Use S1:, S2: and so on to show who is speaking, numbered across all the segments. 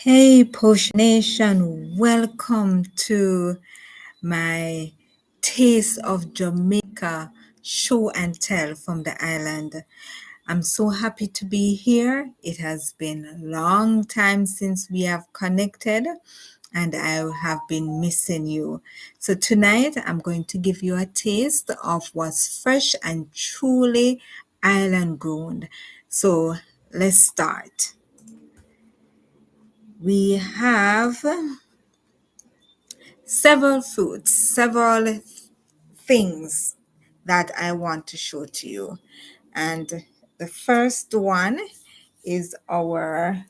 S1: Hey, Posha Nation, welcome to my Taste of Jamaica show and tell from the island. I'm so happy to be here. It has been a long time since we have connected, and I have been missing you. So, tonight I'm going to give you a taste of what's fresh and truly island grown. So, let's start. We have several foods, several things that I want to show to you. And the our first one is our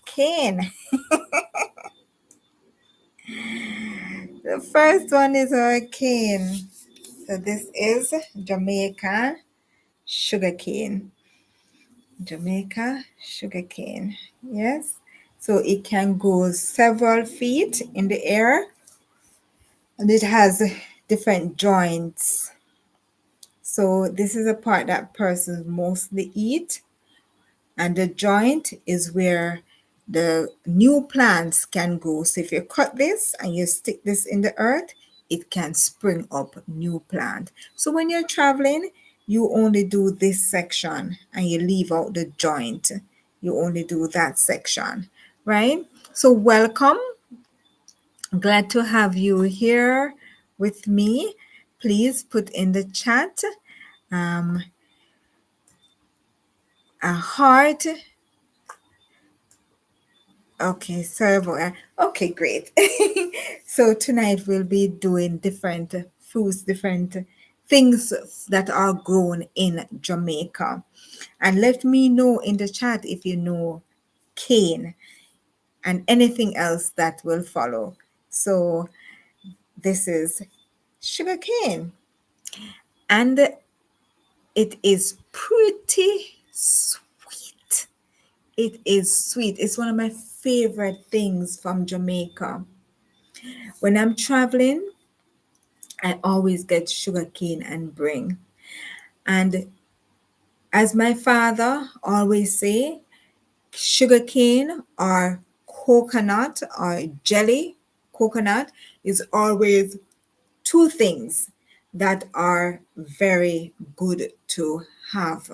S1: cane. The first one is our cane. So this is Jamaica sugar cane. Jamaica sugar cane. Yes. So it can go several feet in the air, and it has different joints. So this is a part that persons mostly eat, and the joint is where the new plants can go. So if you cut this and you stick this in the earth, it can spring up new plant. So when you're traveling, you only do this section and you leave out the joint. You only do that section, right? So welcome. Glad to have you here with me. Please put in the chat um, a heart. Okay, sorry about that. Okay, great. So tonight we'll be doing different foods, different things that are grown in Jamaica. And let me know in the chat if you know cane and anything else that will follow. So this is sugar cane, and it is pretty sweet. It is sweet. It's one of my favorite things from Jamaica. When I'm traveling, I always get sugarcane and bring. And as my father always say, sugarcane or coconut or jelly coconut is always two things that are very good to have.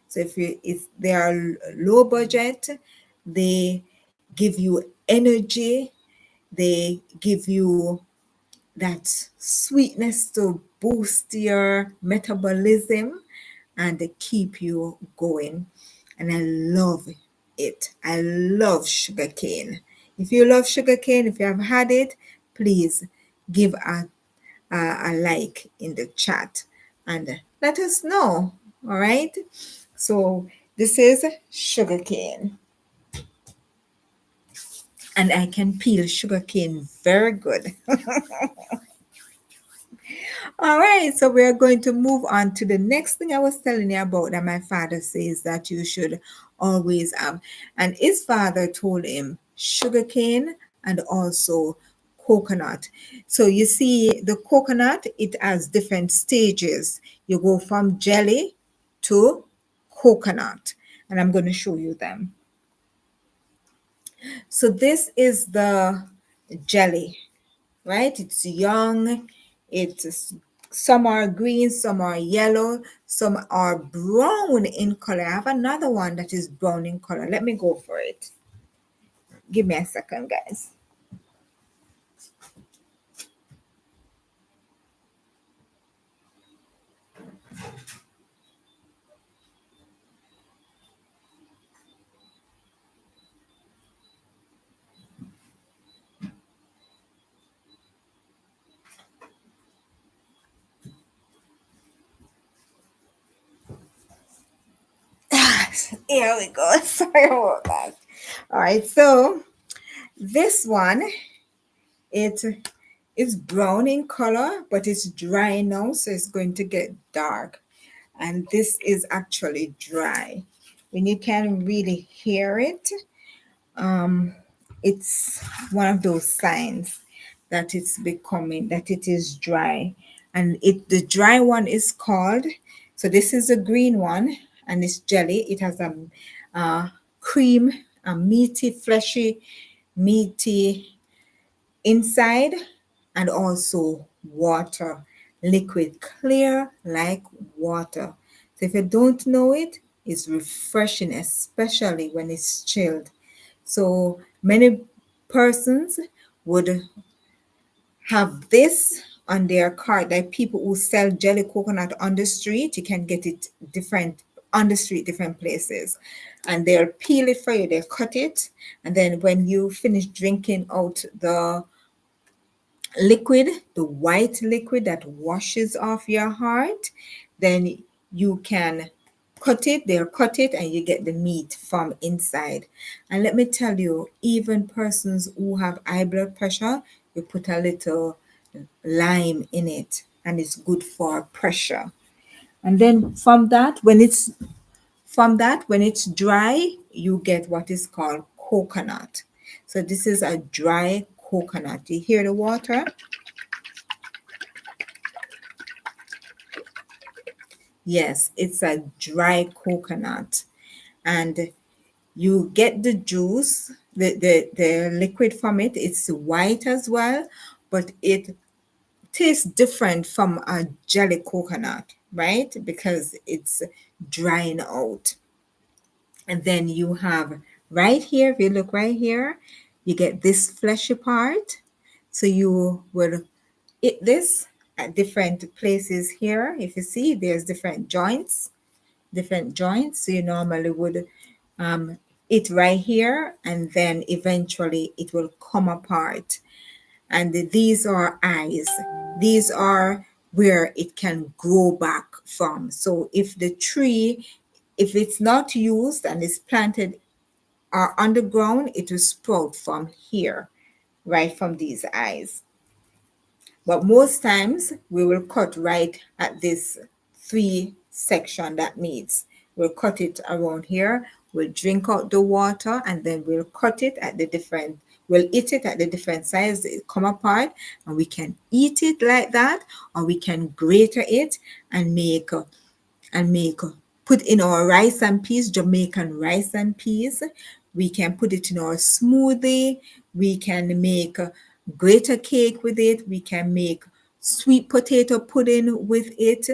S1: So if they are low budget, they give you energy, they give you that sweetness to boost your metabolism and they keep you going. And I love it. I love sugarcane. If you love sugarcane, if you have had it, please give a like in the chat and let us know. All right. So this is sugarcane, and I can peel sugarcane very good. All right, so we're going to move on to the next thing I was telling you about that my father says that you should always have. And his father told him sugarcane and also coconut. So you see, the coconut, it has different stages. You go from jelly to coconut, and I'm going to show you them. So this is the jelly, right? It's young. It's some are green, some are yellow, some are brown in color. I have another one that is brown in color. Let me go for it. Give me a second, guys. Here we go. Sorry about that. All right, so this one, it is brown in color, but it's dry now, so it's going to get dark. And this is actually dry. When you can really hear it, um, it's one of those signs that it's becoming, that it is dry. And the dry one is called, so this is a green one, and this jelly, it has cream, a meaty, fleshy, meaty inside, and also water, liquid, clear like water. So if you don't know it, it's refreshing, especially when it's chilled. So many persons would have this on their cart. Like people who sell jelly coconut on the street, you can get it different on the street, different places. And they'll peel it for you, they'll cut it. And then when you finish drinking out the liquid, the white liquid that washes off your heart, then you can cut it, they'll cut it, and you get the meat from inside. And let me tell you, even persons who have high blood pressure, you put a little lime in it, and it's good for pressure. And then when it's dry, you get what is called coconut. So this is a dry coconut. You hear the water? Yes, it's a dry coconut. And you get the juice, the liquid from it. It's white as well, but it tastes different from a jelly coconut, right? Because it's drying out. And then you have right here, if you look right here, you get this fleshy part. So you will eat this at different places here. If you see, there's different joints. So you normally would it right here, and then eventually it will come apart. And these are eyes. These are where it can grow back from. So if the tree, if it's not used and is planted or underground, it will sprout from here, right from these eyes. But most times we will cut right at this three section that meets. We'll cut it around here. We'll drink out the water, and then we'll cut it at the different, we'll eat it at the different size. It come apart, and we can eat it like that, or we can grate it and make put in our rice and peas, Jamaican rice and peas. We can put it in our smoothie. We can make grate cake with it. We can make sweet potato pudding with it.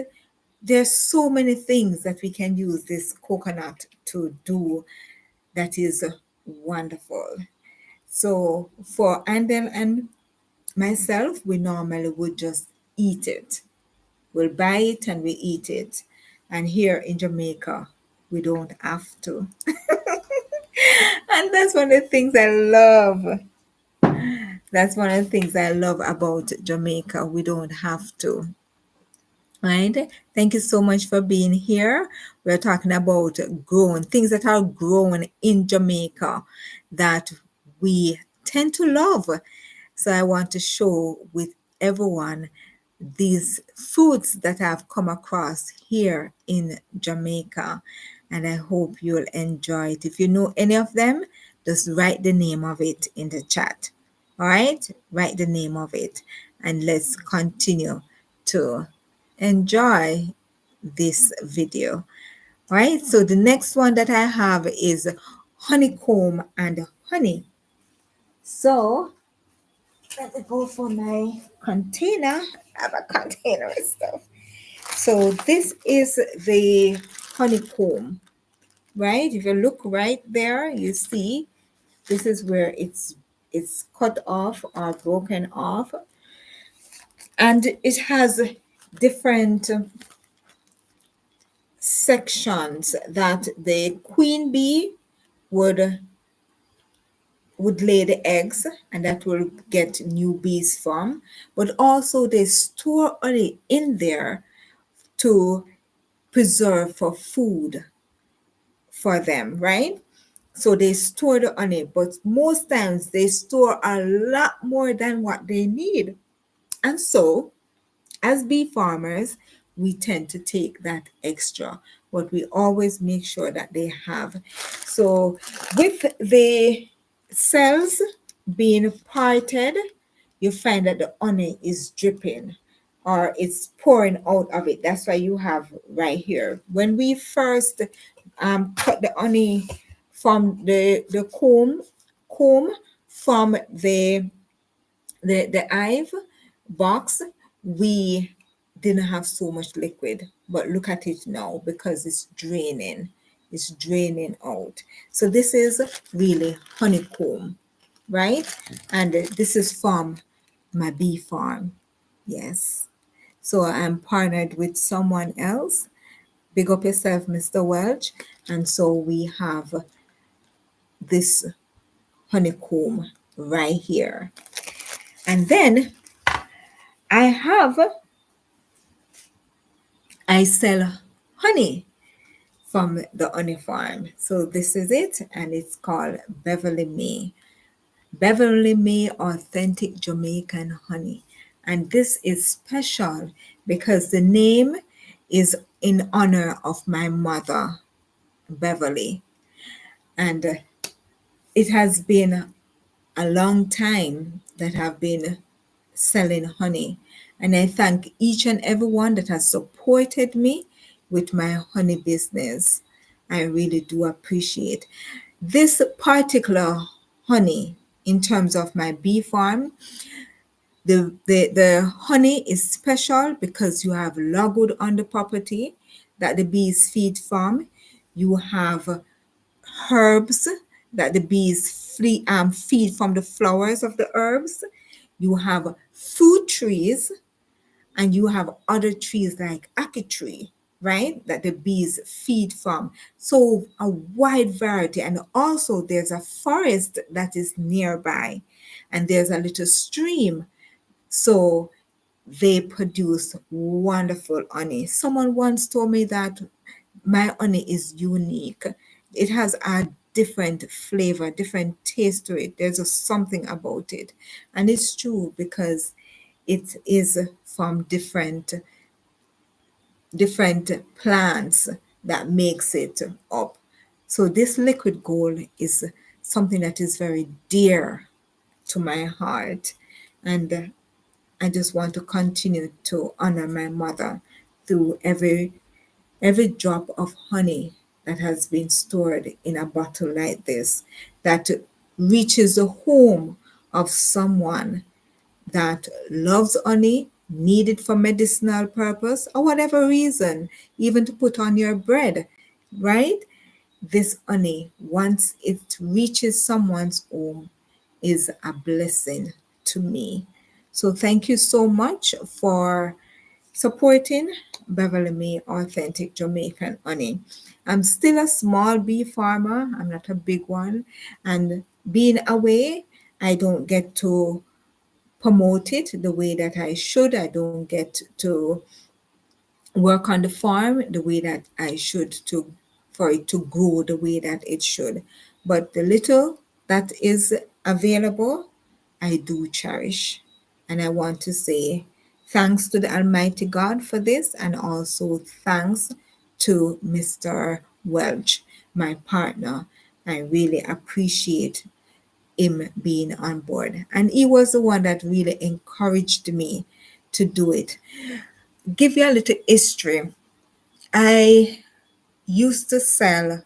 S1: There's so many things that we can use this coconut to do that is wonderful. So for Andel and myself, we normally would just eat it. We'll buy it and we eat it. And here in Jamaica, we don't have to. And that's one of the things I love. That's one of the things I love about Jamaica. We don't have to. Right? Thank you so much for being here. We're talking about grown things that are grown in Jamaica that we tend to love. So I want to show with everyone these foods that I've come across here in Jamaica, and I hope you'll enjoy it. If you know any of them, just write the name of it in the chat. All right, write the name of it, and let's continue to enjoy this video. All right, so the next one that I have is honeycomb and honey. So let me go for my container. I have a container of stuff. So this is the honeycomb, right? If you look right there, you see this is where it's cut off or broken off, and it has different sections that the queen bee would lay the eggs, and that will get new bees from, but also they store honey in there to preserve for food for them, right? So they store the honey, but most times they store a lot more than what they need. And so, as bee farmers, we tend to take that extra, but we always make sure that they have. So, with the cells being parted, you find that the honey is dripping. or it's pouring out of it. That's why you have right here. When we first cut the honey from the comb from the hive box, we didn't have so much liquid, but look at it now because it's draining out. So this is really honeycomb, right? And this is from my bee farm. Yes. So I'm partnered with someone else. Big up yourself, Mr. Welch. And so we have this honeycomb right here. And then I have I sell honey from the honey farm. So this is it, and it's called Beverly May. Beverly May Authentic Jamaican Honey. And this is special because the name is in honor of my mother, Beverly. And it has been a long time that I've been selling honey. And I thank each and everyone that has supported me with my honey business. I really do appreciate this particular honey in terms of my bee farm. The honey is special because you have logwood on the property that the bees feed from. You have herbs that the bees feed from the flowers of the herbs. You have fruit trees, and you have other trees like ackee tree, right? That the bees feed from. So a wide variety. And also there's a forest that is nearby, and there's a little stream. So they produce wonderful honey. Someone once told me that my honey is unique. It has a different flavor, different taste to it. There's just something about it. And it's true because it is from different plants that makes it up. So this liquid gold is something that is very dear to my heart. And I just want to continue to honor my mother through every drop of honey that has been stored in a bottle like this, that reaches the home of someone that loves honey, need it for medicinal purpose or whatever reason, even to put on your bread, right? This honey, once it reaches someone's home, is a blessing to me. So thank you so much for supporting Beverly May Authentic Jamaican Honey. I'm still a small bee farmer, I'm not a big one. And being away, I don't get to promote it the way that I should. I don't get to work on the farm the way that I should to for it to grow the way that it should. But the little that is available, I do cherish. And I want to say thanks to the Almighty God for this, and also thanks to Mr. Welch, my partner. I really appreciate him being on board. And he was the one that really encouraged me to do it. Give you a little history. I used to sell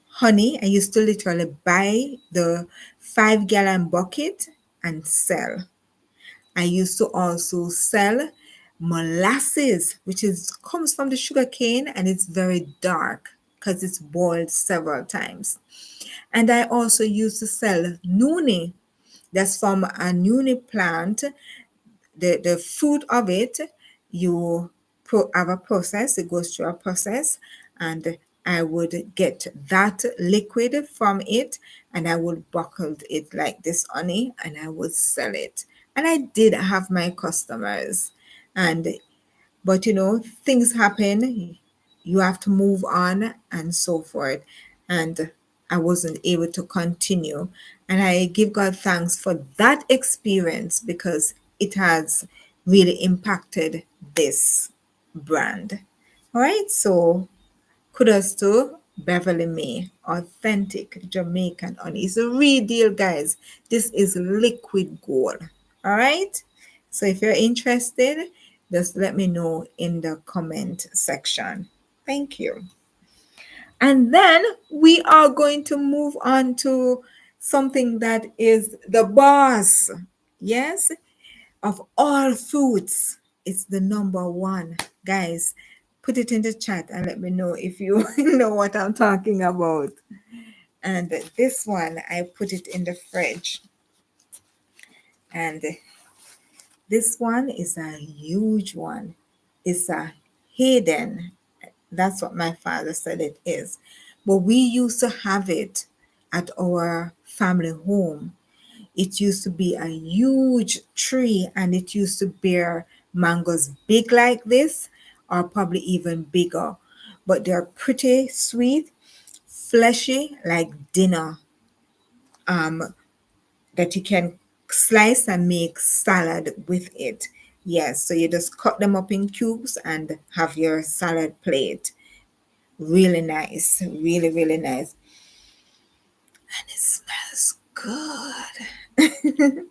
S1: honey. I used to literally buy the 5 gallon bucket and sell. I used to also sell molasses, which is comes from the sugar cane, and it's very dark because it's boiled several times. And I also used to sell nuni. That's from a nuni plant. The fruit of it, you have a process, it goes through a process, and I would get that liquid from it, and I would bottle it like this honey, and I would sell it. And I did have my customers, and but things happen, you have to move on and so forth. And I wasn't able to continue. And I give God thanks for that experience because it has really impacted this brand. All right, so kudos to Beverly May, authentic Jamaican honey. It's a real deal, guys. This is liquid gold. All right. So if you're interested, Just let me know in the comment section. Thank you. And then we are going to move on to something that is the boss. Yes, of all foods, it's the number one. Guys, put it in the chat and let me know if you know what I'm talking about. And this one, I put it in the fridge. And this one is a huge one. It's a hidden. That's what my father said it is. But we used to have it at our family home. It used to be a huge tree and it used to bear mangoes big like this or probably even bigger. But they're pretty sweet, fleshy like dinner, that you can slice and make salad with it. Yes, so you just cut them up in cubes and have your salad plate. Really nice, really, really nice. And it smells good.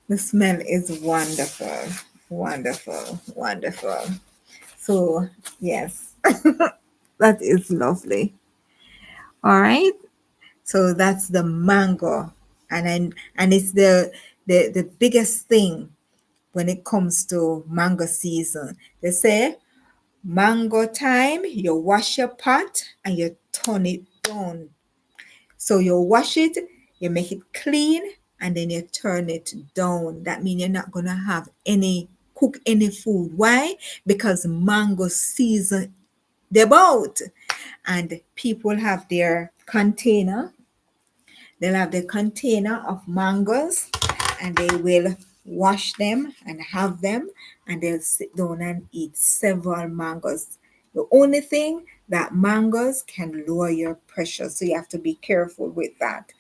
S1: The smell is wonderful, wonderful, wonderful. So, yes, that is lovely. All right. So that's the mango. And it's the biggest thing when it comes to mango season. They say mango time, you wash your pot and you turn it down. So you wash it, you make it clean, and then you turn it down. That means you're not gonna have any cook any food. Why? Because mango season they're about. And people have their container. They'll have the container of mangoes and they will wash them and have them and they'll sit down and eat several mangoes. The only thing that mangoes can lower your pressure, so you have to be careful with that.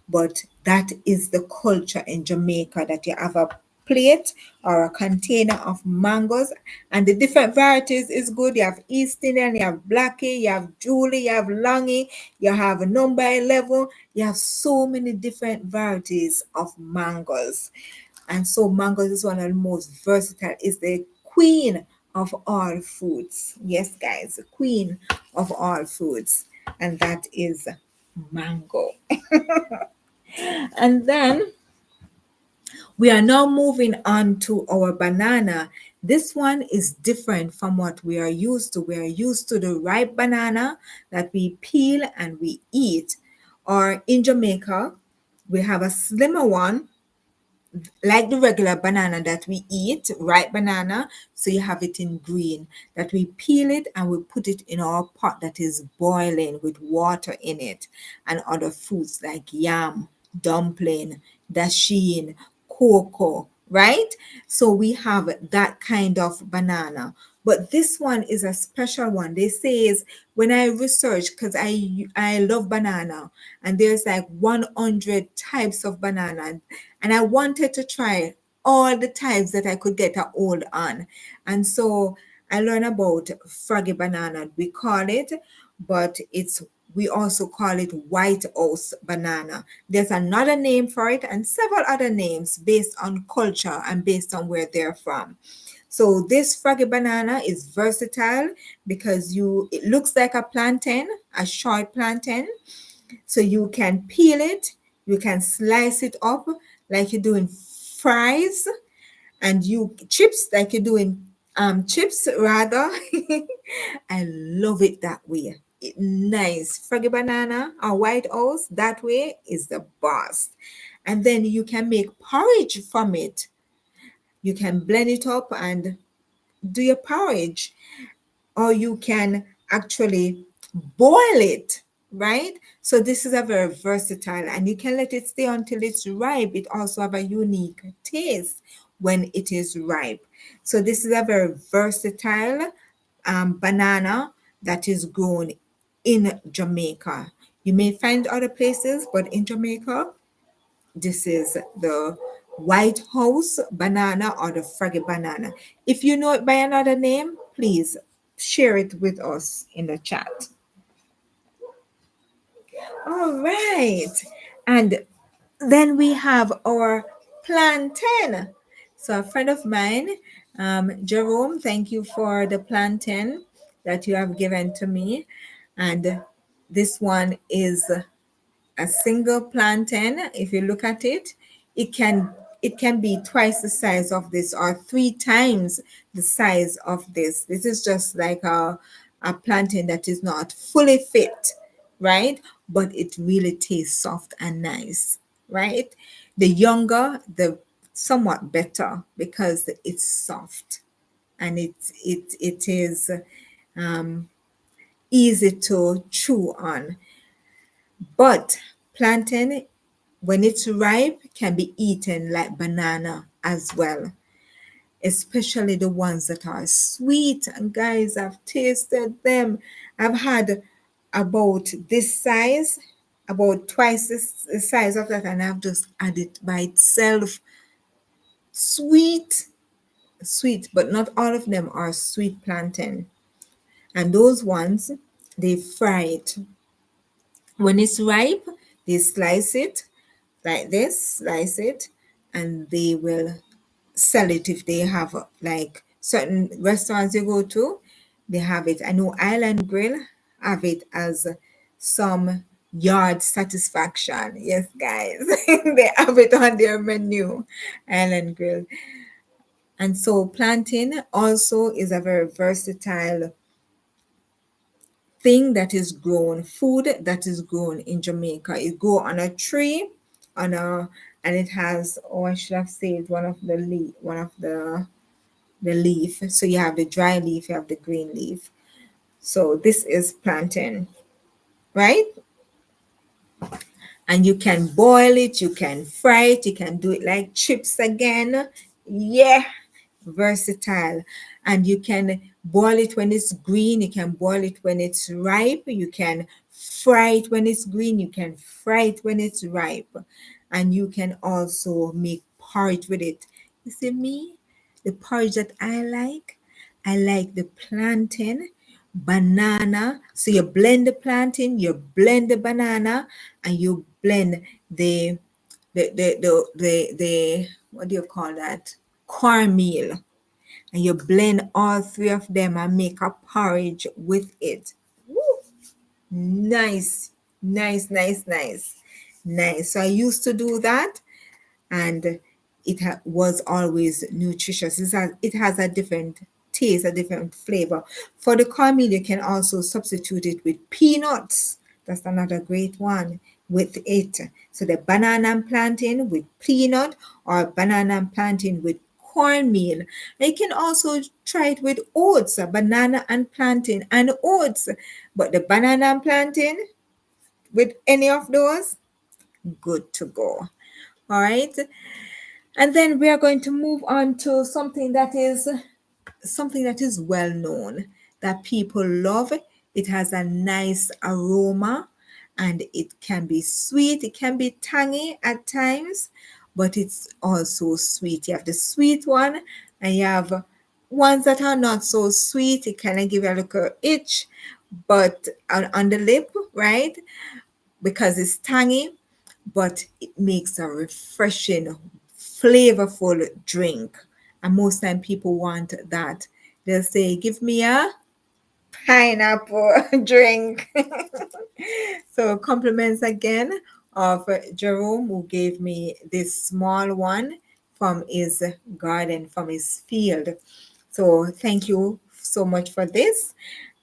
S1: But that is the culture in Jamaica that you have a plate or a container of mangoes and the different varieties is good. You have East Indian, you have Blackie, you have Julie, you have Longy, you have number 11. You have so many different varieties of mangoes. And so mangoes is one of the most versatile, is the queen of all foods. Yes, guys, the queen of all foods. And that is mango. And then we are now moving on to our banana. This one is different from what we are used to. We are used to the ripe banana that we peel and we eat. Or in Jamaica, we have a slimmer one like the regular banana that we eat, ripe banana, so you have it in green, that we peel it and we put it in our pot that is boiling with water in it and other foods like yam, dumpling, dasheen, cocoa, right? So we have that kind of banana. But this one is a special one. They say is when I research, because I love banana, and there's like 100 types of banana, and I wanted to try all the types that I could get a hold on. And so I learned about froggy banana, we call it, but we also call it white house banana. There's another name for it and several other names based on culture and based on where they're from. So this froggy banana is versatile because it looks like a plantain, a short plantain. So you can peel it, you can slice it up like you're doing fries, and you chips like you're doing chips rather. I love it that way. Nice. Froggy banana or white oats, that way is the best. And then you can make porridge from it. You can blend it up and do your porridge, or you can actually boil it, right? So this is a very versatile, and you can let it stay until it's ripe. It also have a unique taste when it is ripe. So this is a very versatile banana that is grown in Jamaica. You may find other places, but in Jamaica, this is the White House banana or the Froggy banana. If you know it by another name, please share it with us in the chat. All right. And then we have our plantain. So a friend of mine Jerome, thank you for the plantain that you have given to me. And this one is a single plantain. If you look at it, it can it can be twice the size of this or three times the size of this. This is just like a plantain that is not fully fit, right? But it really tastes soft and nice, right? The younger, the somewhat better because it's soft and it is um, easy to chew on. But plantain, when it's ripe, can be eaten like banana as well, especially the ones that are sweet. And guys, I've tasted them. I've had about this size, about twice the size of that, and I've just had it by itself. Sweet, sweet, but not all of them are sweet plantain. And those ones, they fry it. When it's ripe, they slice it like this, slice it, and they will sell it if they have like certain restaurants you go to, they have it. I know Island Grill have it as some yard satisfaction. Yes, guys, they have it on their menu, Island Grill. And so plantain also is a very versatile thing that is grown, food that is grown in Jamaica. It grow on a tree, on a and it has, oh, I should have said one of the leaf. So you have the dry leaf, you have the green leaf. So this is plantain, right? And you can boil it, you can fry it, you can do it like chips again. Yeah, versatile. And you can boil it when it's green, you can boil it when it's ripe, you can fry it when it's green, you can fry it when it's ripe, and you can also make porridge with it. You see me, the porridge that I like the plantain, banana. So you blend the plantain, you blend the banana, and you blend the what do you call that, cornmeal, and you blend all three of them and make a porridge with it. Woo! Nice, nice, nice, nice, nice. So I used to do that, and was always nutritious. It has a different taste, a different flavor. For the cornmeal, you can also substitute it with peanuts. That's another great one with it. So the banana and plantain with peanut, or banana and plantain with cornmeal. And you can also try it with oats, banana and plantain and oats. But the banana and plantain with any of those, good to go. All right. And then we are going to move on to something that is well known, that people love. It has a nice aroma and it can be sweet, it can be tangy at times, but it's also sweet. You have the sweet one and you have ones that are not so sweet. It kind of give you a little itch, but on the lip, right? Because it's tangy, but it makes a refreshing, flavorful drink. And most time people want that. They'll say, give me a pineapple drink. So compliments again of Jerome, who gave me this small one from his garden, from his field. So thank you so much for this.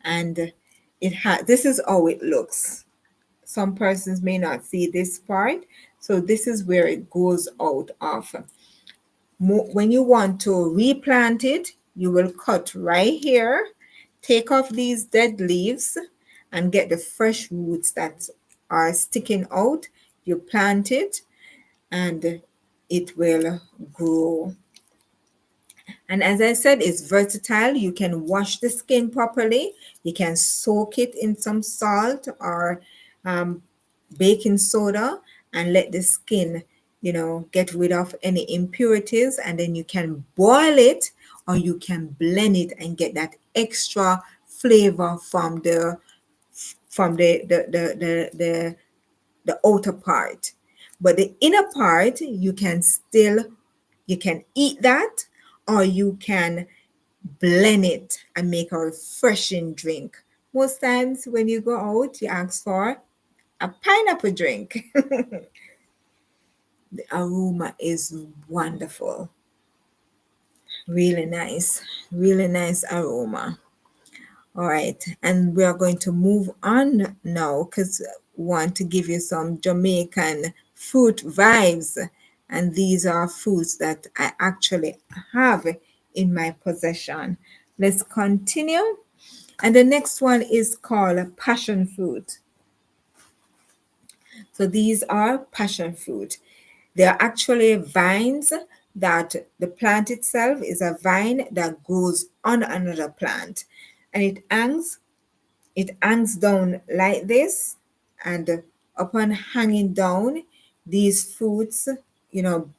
S1: And this is how it looks. Some persons may not see this part. So this is where it goes out of. When you want to replant it, you will cut right here, take off these dead leaves and get the fresh roots that are sticking out. You plant it and it will grow. And as I said, it's versatile. You can wash the skin properly. You can soak it in some salt or um, baking soda and let the skin, get rid of any impurities. And then you can boil it or you can blend it and get that extra flavor from the outer part. But the inner part, you can eat that, or you can blend it and make a refreshing drink. Most times when you go out, you ask for a pineapple drink. The aroma is wonderful. Really nice aroma. All right, and we are going to move on now because we want to give you some Jamaican fruit vibes. And these are foods that I actually have in my possession. Let's continue. And the next one is called passion fruit. So these are passion fruit. They are actually vines that the plant itself is a vine that grows on another plant. And it hangs down like this, and upon hanging down, these fruits, you know,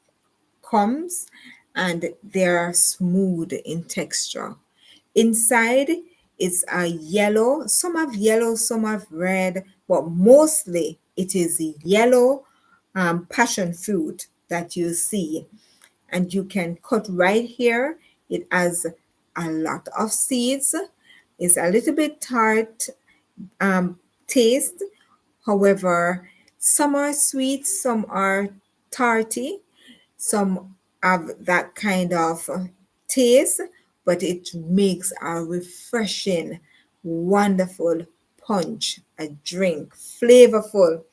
S1: comes, and they're smooth in texture. Inside is a yellow, some have red, but mostly it is yellow passion fruit that you see. And you can cut right here. It has a lot of seeds. It's a little bit tart taste. However, some are sweet, some are tarty, some have that kind of taste, but it makes a refreshing, wonderful punch, a drink, flavorful.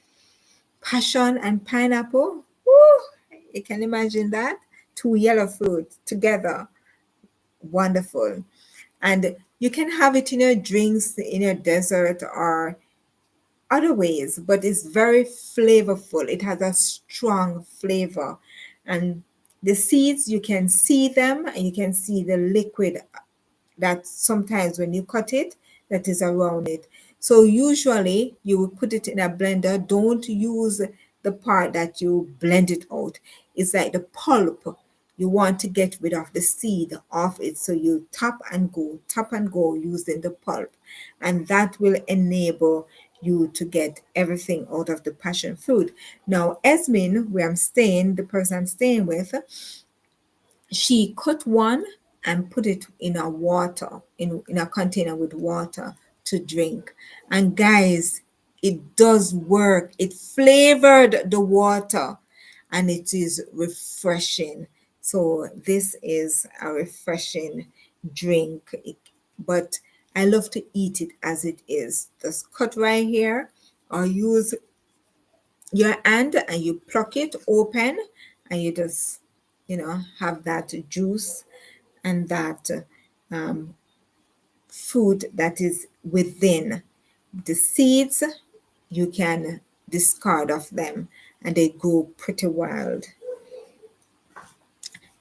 S1: Passion and pineapple. Woo! You can imagine that. Two yellow fruit together. Wonderful. And you can have it in your drinks, in your dessert, or other ways, but it's very flavorful. It has a strong flavor. And the seeds, you can see them and you can see the liquid that sometimes when you cut it, that is around it. So usually you will put it in a blender. Don't use the part that you blend it out. It's like the pulp. You want to get rid of the seed off it. So you tap and go using the pulp. And that will enable you to get everything out of the passion fruit. Now, Esmin, where I'm staying, the person I'm staying with, she cut one and put it in a water, in a container with water to drink. And guys, it does work. It flavored the water and it is refreshing. So this is a refreshing drink. But I love to eat it as it is. Just cut right here, or use your hand and you pluck it open, and you just, have that juice and that food that is within. The seeds you can discard of them, and they go pretty wild.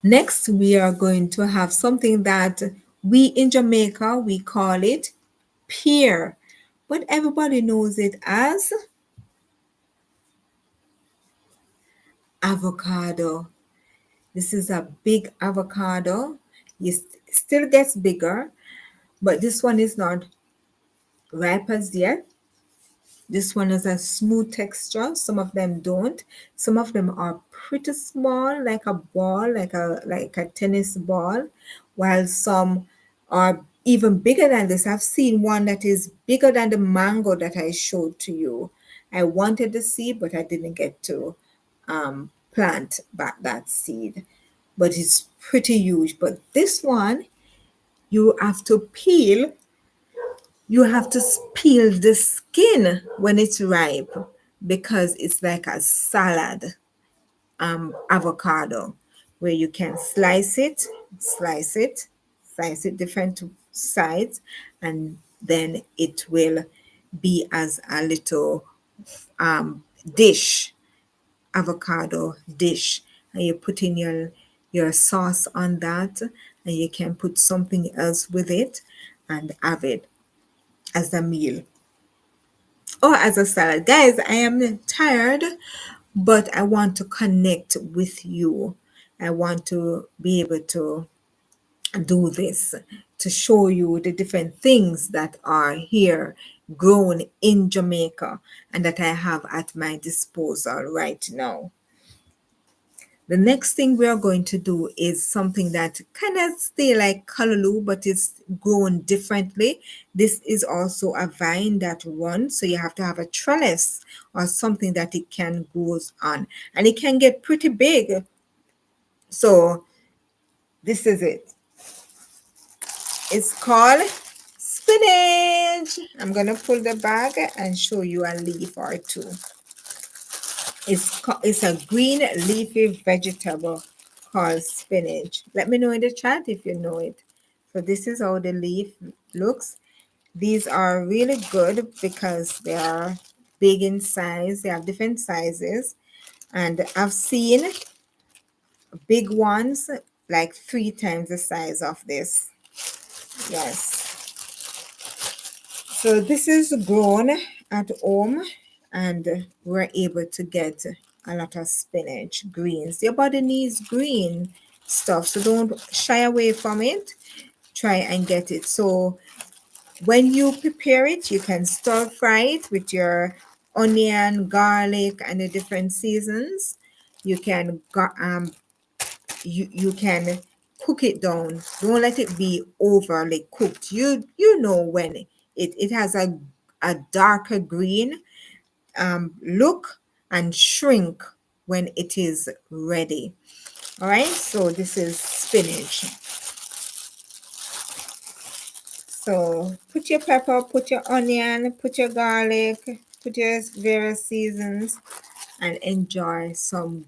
S1: Next, we are going to have something that we in Jamaica we call it pear, but everybody knows it as avocado. This is a big avocado. It still gets bigger, but this one is not ripe as yet. This one has a smooth texture. Some of them don't. Some of them are pretty small, like a ball, like a tennis ball, while some are even bigger than this. I've seen one that is bigger than the mango that I showed to you. I wanted the seed, but I didn't get to plant back that seed. But it's pretty huge. But this one, you have to peel peel the skin when it's ripe, because it's like a salad avocado, where you can slice it different sides, and then it will be as a little dish, avocado dish, and you put in your sauce on that, and you can put something else with it and have it as a meal or as a salad. Guys, I am tired, but I want to connect with you. I want to be able to do this, to show you the different things that are here grown in Jamaica and that I have at my disposal right now. The next thing we are going to do is something that kind of stay like callaloo, but it's grown differently. This is also a vine that runs, so you have to have a trellis or something that it can grows on, and it can get pretty big. So this is it. It's called spinach. I'm gonna pull the bag and show you a leaf or two. It's a green leafy vegetable called spinach. Let me know in the chat if you know it. So this is how the leaf looks. These are really good because they are big in size. They have different sizes. And I've seen big ones like 3 times the size of this. Yes. So this is grown at home, and we're able to get a lot of spinach, greens. Your body needs green stuff, so don't shy away from it. Try and get it. So when you prepare it, you can stir fry it with your onion, garlic, and the different seasons. You can you can cook it down. Don't let it be overly cooked. You know when it has a darker green look and shrink when it is ready. All right, so this is spinach. So put your pepper, put your onion, put your garlic, put your various seasons, and enjoy some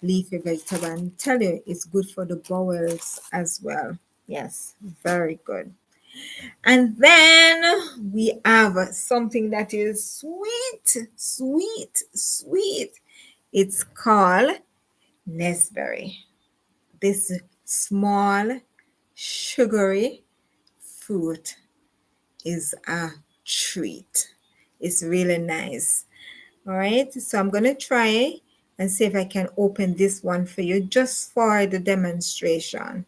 S1: leafy vegetable. And tell you, it's good for the bowels as well. Yes, very good. And then we have something that is sweet, sweet, sweet. It's called Nesberry. This small, sugary fruit is a treat. It's really nice. All right, so I'm going to try and see if I can open this one for you just for the demonstration.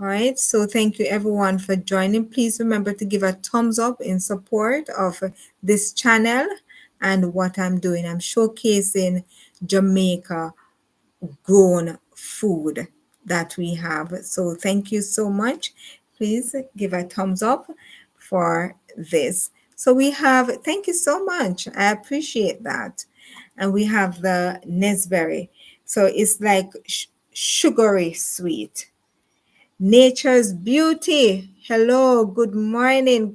S1: All right, so thank you everyone for joining. Please remember to give a thumbs up in support of this channel and what I'm doing. I'm showcasing Jamaica grown food that we have. So thank you so much. Please give a thumbs up for this. So we have, thank you so much. I appreciate that. And we have the Nesberry. So it's like sugary sweet. Nature's beauty. Hello, good morning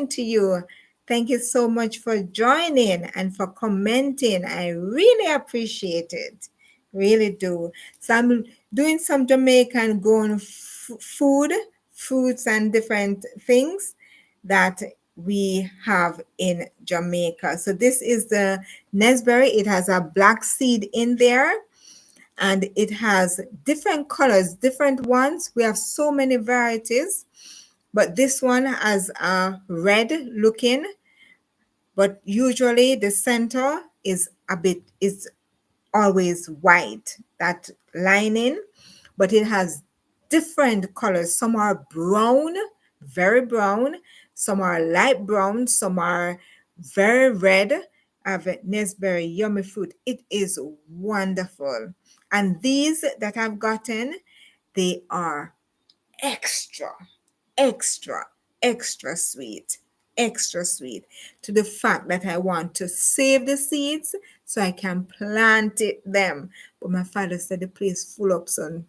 S1: to you. Thank you so much for joining and for commenting. I really appreciate it. Really do. So I'm doing some Jamaican grown food, fruits, and different things that we have in Jamaica. So this is the Nesberry. It has a black seed in there, and it has different colors, different ones. We have so many varieties, but this one has a red looking, but usually the center is always white, that lining, but it has different colors. Some are brown, very brown, some are light brown, some are very red. Of Nesberry yummy fruit. It is wonderful. And these that I've gotten, they are extra, extra, extra sweet, extra sweet, to the fact that I want to save the seeds so I can plant them. But my father said the place full up, son.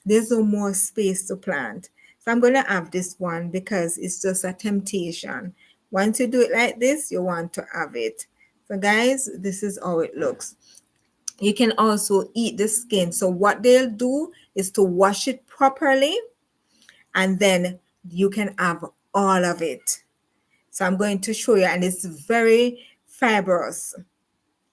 S1: There's no more space to plant. So I'm going to have this one because it's just a temptation. Once you do it like this, you want to have it. So guys, this is how it looks. You can also eat the skin. So what they'll do is to wash it properly, and then you can have all of it. So I'm going to show you, and it's very fibrous,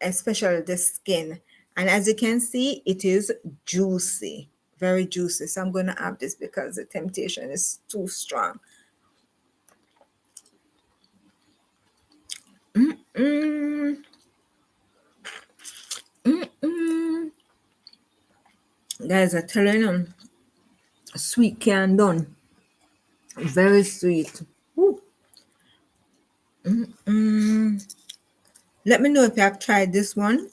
S1: especially the skin. And as you can see, it is juicy, very juicy. So I'm going to have this because the temptation is too strong. Mm-mm. Mm-mm. Guys, I'm telling you, sweet can done. Very sweet. Woo. Mm. Let me know if you have tried this one.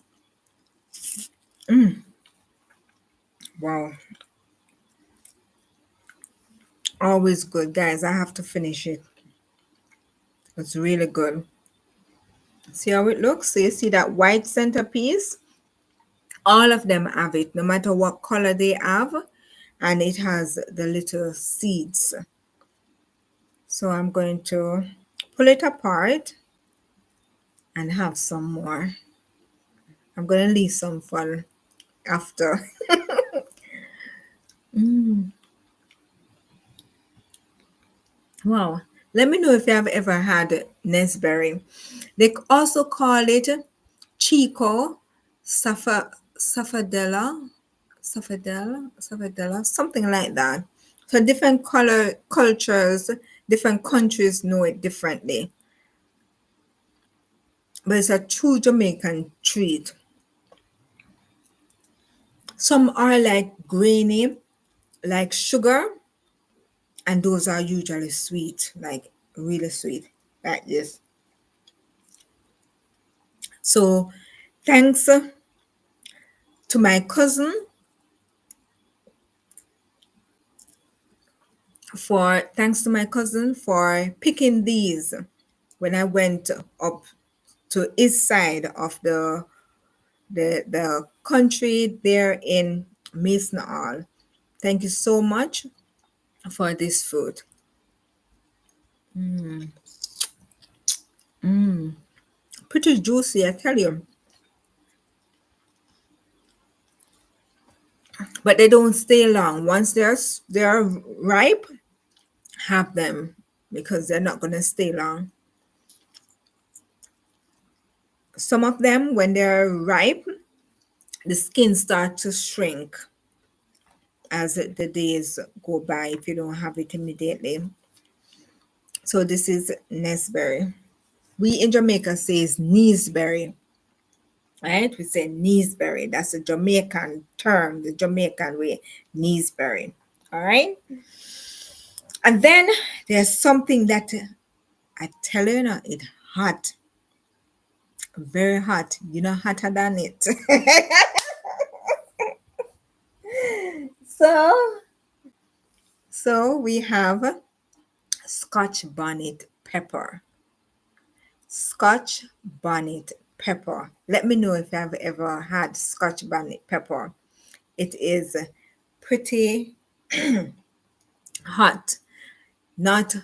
S1: Wow. Always good, guys. I have to finish it. It's really good. See how it looks? So you see that white centerpiece? All of them have it, no matter what color they have. And it has the little seeds. So I'm going to pull it apart and have some more. I'm going to leave some for after. Wow. Let me know if you have ever had Nesberry. They also call it Chico, Safadella, Safadella, something like that. So different color cultures, different countries know it differently. But it's a true Jamaican treat. Some are like grainy, like sugar, and those are usually sweet, like really sweet, like this. So thanks to my cousin for picking these when I went up to east side of the country there in Mason Hall. Thank you so much for this food. Pretty juicy, I tell you. But they don't stay long. Once they're ripe, have them because they're not gonna stay long. Some of them, when they're ripe, the skin starts to shrink as the days go by if you don't have it immediately. So this is Nesberry. We in Jamaica says Neesberry, right? We say Neesberry. That's a Jamaican term, the Jamaican way, Neesberry. All right. And then there's something that I tell you now, it's hot, very hot. You know, hotter than it. so, so we have Scotch bonnet pepper. Scotch bonnet pepper. Let me know if I've ever had Scotch bonnet pepper. It is pretty hot, not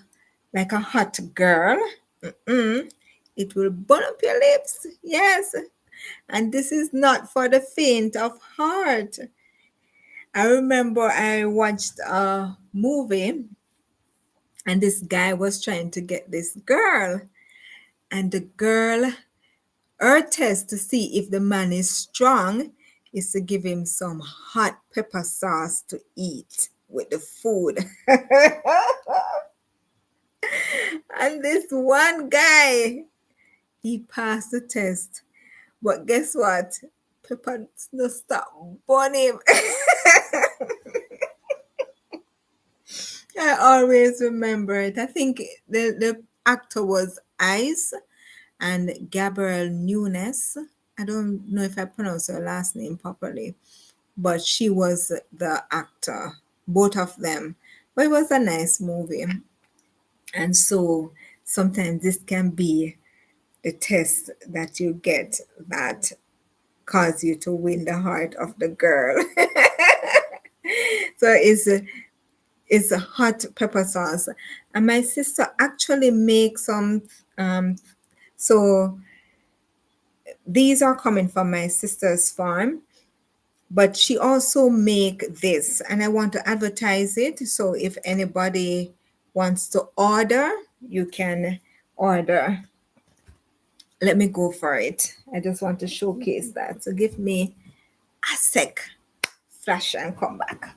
S1: like a hot girl. Mm-mm. It will burn up your lips. Yes. And this is not for the faint of heart. I remember I watched a movie and this guy was trying to get this girl. And the girl, her test to see if the man is strong is to give him some hot pepper sauce to eat with the food. And this one guy, he passed the test. But guess what? Pepper no stop burning him. I always remember it. I think the actor was Ice and Gabrielle Nunes. I don't know if I pronounced her last name properly, but she was the actor, both of them. But it was a nice movie. And so sometimes this can be the test that you get that cause you to win the heart of the girl. So it's a hot pepper sauce. And my sister actually makes some so these are coming from my sister's farm, but she also make this and I want to advertise it. So if anybody wants to order, you can order. Let me go for it. I just want to showcase that. So give me a sec. Flash and come back.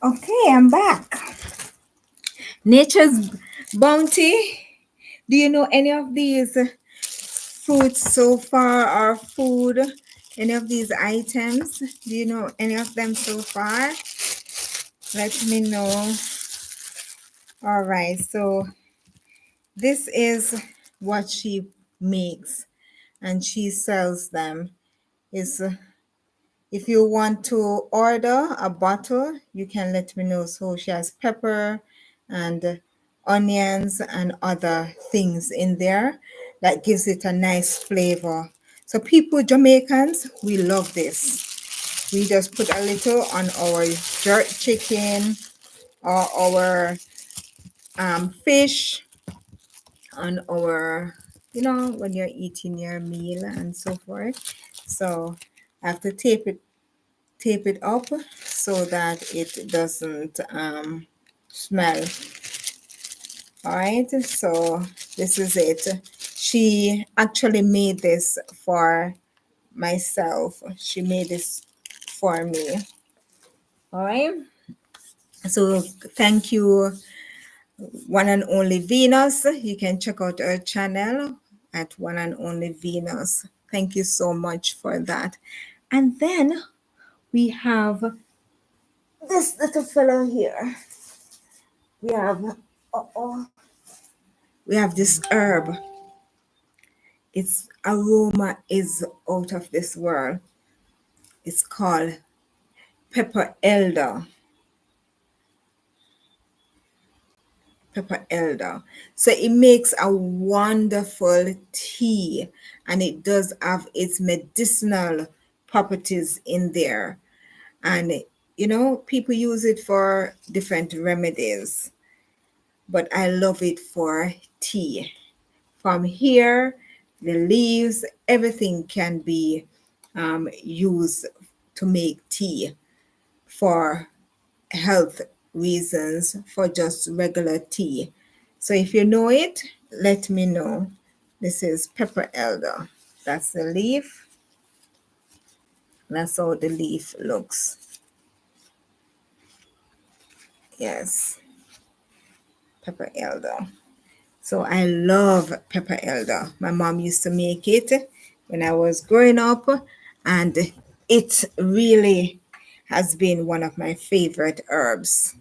S1: Okay, I'm back. Nature's bounty. Do you know any of these fruits so far, or food? Any of these items? Do you know any of them so far? Let me know. All right, so this is what she makes and she sells them. Is if you want to order a bottle, you can let me know. So she has pepper and onions and other things in there that gives it a nice flavor. So people, Jamaicans, we love this. We just put a little on our jerk chicken or our fish, on our, when you're eating your meal and so forth. So I have to tape it up so that it doesn't smell. All right, so this is it. She actually made this for myself. She made this for me. All right, so thank you, one and only Venus. You can check out her channel at one and only Venus. Thank you so much for that. And then we have this little fellow here. We have we have this herb. Its aroma is out of this world. It's called pepper elder. Pepper elder. So it makes a wonderful tea, and it does have its medicinal properties in there. And people use it for different remedies, but I love it for tea. From here, the leaves, everything can be used to make tea for health reasons, for just regular tea. So if you know it, let me know. This is pepper elder. That's the leaf. That's how the leaf looks. Yes, pepper elder. So I love pepper elder. My mom used to make it when I was growing up, and it really has been one of my favorite herbs,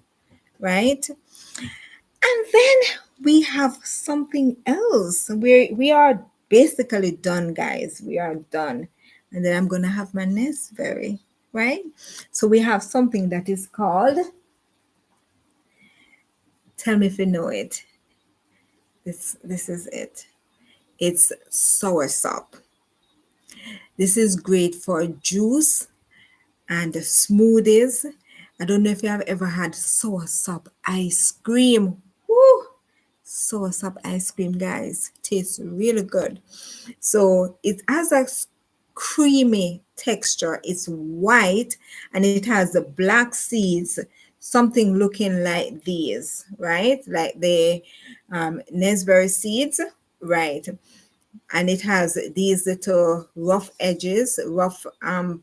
S1: right? And then we have something else. We are basically done, guys. We are done. And then I'm gonna have my Nesberry, right? So we have something that is called, tell me if you know it. This is it. It's soursop. This is great for juice and smoothies. I don't know if you have ever had soursop ice cream. Woo! Soursop ice cream, guys, tastes really good. So it has a creamy texture. It's white and it has the black seeds, something looking like these, right? Like the Nesberry seeds, right? And it has these little rough edges, rough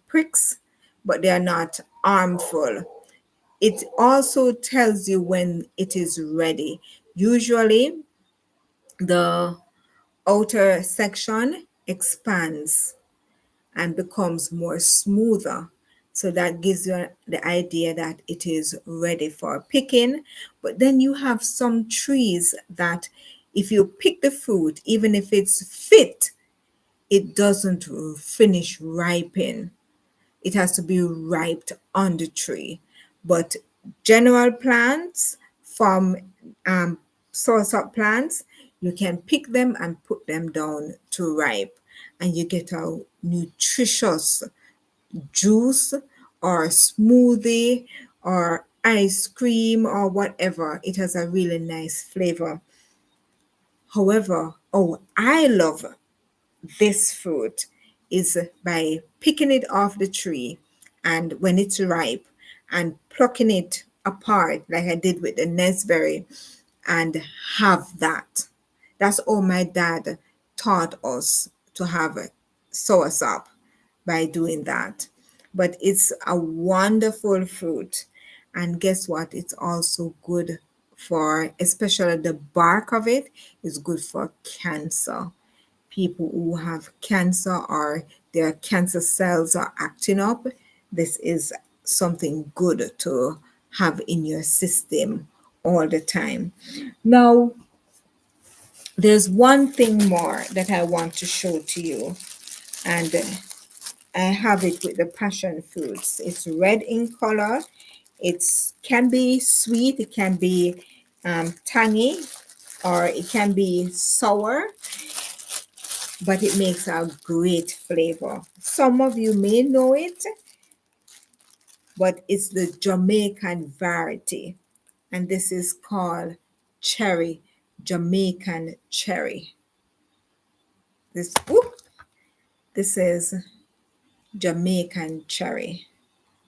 S1: pricks, but they are not harmful. It also tells you when it is ready. Usually the outer section expands and becomes more smoother. So that gives you the idea that it is ready for picking. But then you have some trees that if you pick the fruit, even if it's fit, it doesn't finish ripening. It has to be ripe on the tree. But general plants from soursop plants, you can pick them and put them down to ripe, and you get a nutritious juice or smoothie or ice cream or whatever. It has a really nice flavor. However, I love this fruit is by picking it off the tree, and when it's ripe, and plucking it apart like I did with the Nesberry, and have that. That's all my dad taught us, to have a soursop, by doing that. But it's a wonderful fruit, and guess what? It's also good for, especially the bark of it, is good for cancer. People who have cancer or their cancer cells are acting up, this is something good to have in your system all the time. Now, there's one thing more that I want to show to you, and I have it with the passion fruits. It's red in color. It can be sweet, it can be tangy, or it can be sour, but it makes a great flavor. Some of you may know it, but it's the Jamaican variety, and this is called cherry, Jamaican cherry. This is Jamaican cherry.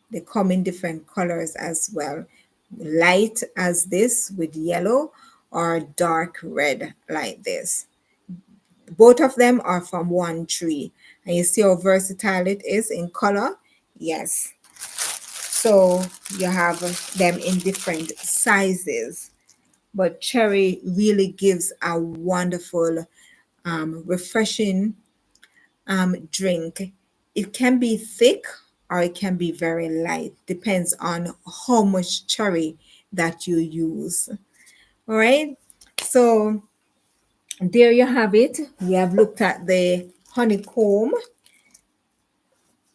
S1: They come in different colors as well. Light as this with yellow, or dark red like this. Both of them are from one tree. And you see how versatile it is in color? Yes. So you have them in different sizes. But cherry really gives a wonderful, refreshing drink. It can be thick or it can be very light, depends on how much cherry that you use. All right. So there you have it. We have looked at the honeycomb.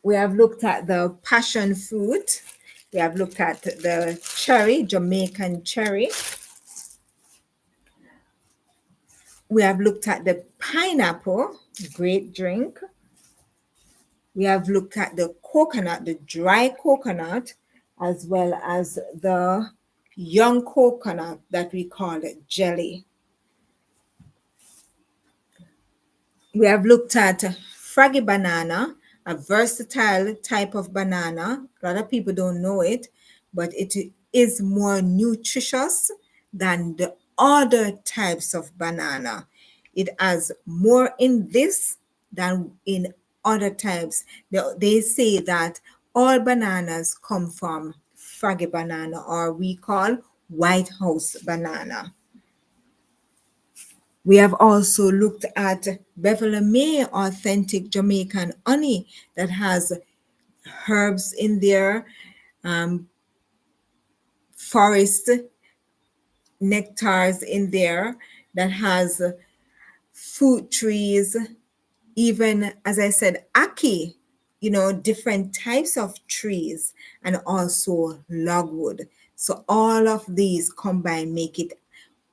S1: We have looked at the passion fruit. We have looked at the cherry, Jamaican cherry. We have looked at the pineapple, great drink. We have looked at the coconut, the dry coconut, as well as the young coconut that we call it jelly. We have looked at fraggy banana, a versatile type of banana. A lot of people don't know it, but it is more nutritious than the other types of banana. It has more in this than in other types. They say that all bananas come from fraggy banana, or we call White House banana. We have also looked at Beverly May authentic Jamaican honey that has herbs in there, forest nectars in there, that has fruit trees, even as I said, ackee, different types of trees, and also logwood. So all of these combined make it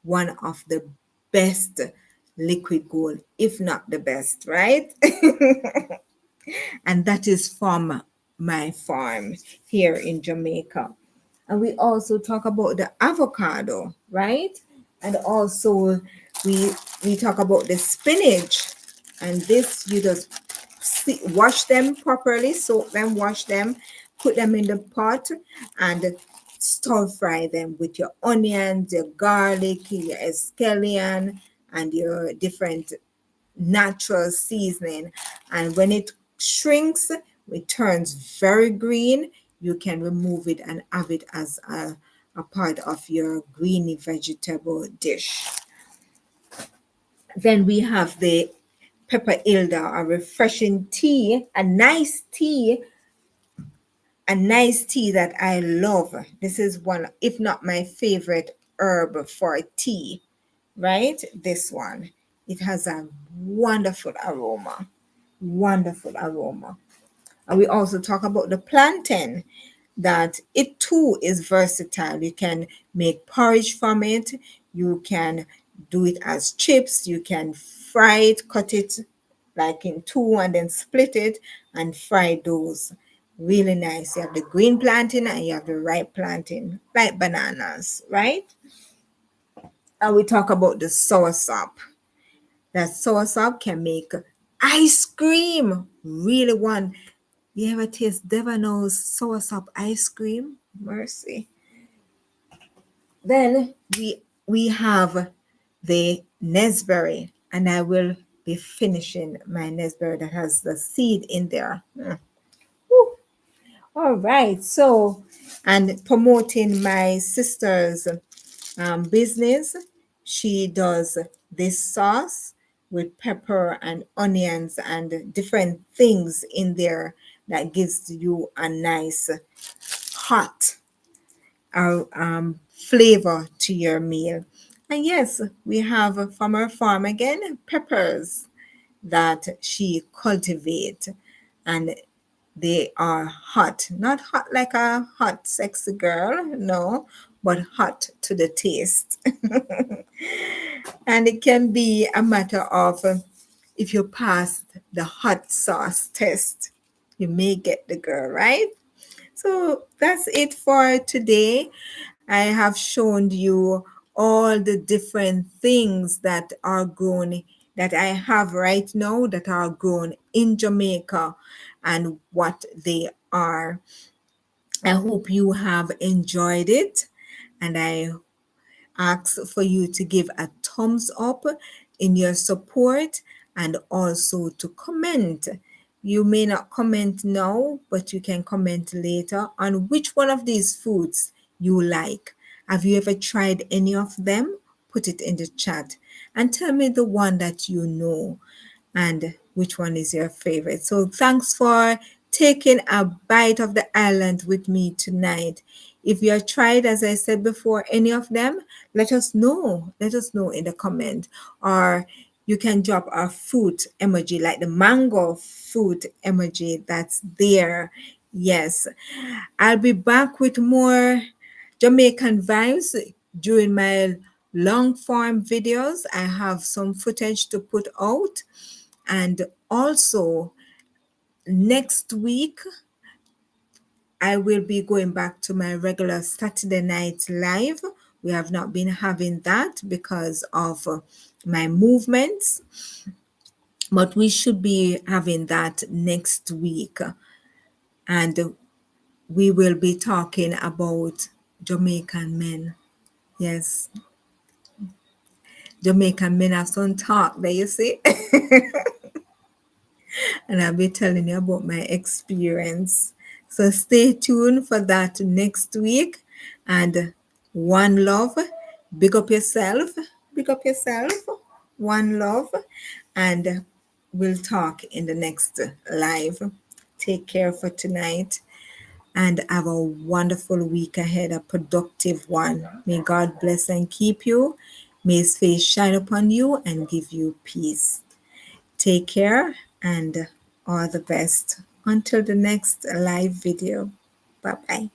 S1: one of the best liquid gold, if not the best, right? And that is from my farm here in Jamaica. And we also talk about the avocado, right? And also we we talk about the spinach. And this, you just wash them properly, soak them, wash them, put them in the pot, and stir fry them with your onions, your garlic, your scallion, and your different natural seasoning. And when it shrinks, it turns very green, you can remove it and have it as a part of your greeny vegetable dish. Then we have the pepper ilda, a refreshing tea, a nice tea that I love. This is one, if not my favorite herb for tea, right? This one. It has a wonderful aroma. Wonderful aroma. And we also talk about the plantain, that it too is versatile. You can make porridge from it. You can do it as chips. You can fry it, cut it like in two, and then split it and fry those. Really nice. You have the green plantain and you have the ripe plantain, like bananas, right? And we talk about the soursop. That soursop can make ice cream. Really one. You ever taste Devano's soursop ice cream? Mercy. Then we have the Nesberry, and I will be finishing my Nesberry that has the seed in there. Woo. All right. So, and promoting my sister's business. She does this sauce with pepper and onions and different things in there that gives you a nice hot flavor to your meal. And yes, we have from her farm again peppers that she cultivates, and they are hot, not hot like a hot sexy girl, no, but hot to the taste. And it can be a matter of if you pass the hot sauce test, you may get the girl, right? So that's it for today. I have shown you all the different things that are grown, that I have right now, that are grown in Jamaica and what they are. I hope you have enjoyed it, and I ask for you to give a thumbs up in your support and also to comment. You may not comment now, but you can comment later on which one of these foods you like. Have you ever tried any of them? Put it in the chat and tell me the one that you know and which one is your favorite. So thanks for taking a bite of the island with me tonight. If you have tried, as I said before, any of them, let us know. Let us know in the comment. Or you can drop a fruit emoji, like the mango fruit emoji that's there. Yes. I'll be back with more Jamaican vibes during my long form videos. I have some footage to put out. And also, next week, I will be going back to my regular Saturday night live. We have not been having that because of my movements, but we should be having that next week. And we will be talking about Jamaican men. Yes, Jamaican men have some talk there, you see. And I'll be telling you about my experience. So stay tuned for that next week. And one love, big up yourself, big up yourself, one love, and we'll talk in the next live. Take care for tonight and have a wonderful week ahead, a productive one. May God bless and keep you. May his face shine upon you and give you peace. Take care and all the best. Until the next live video. Bye bye.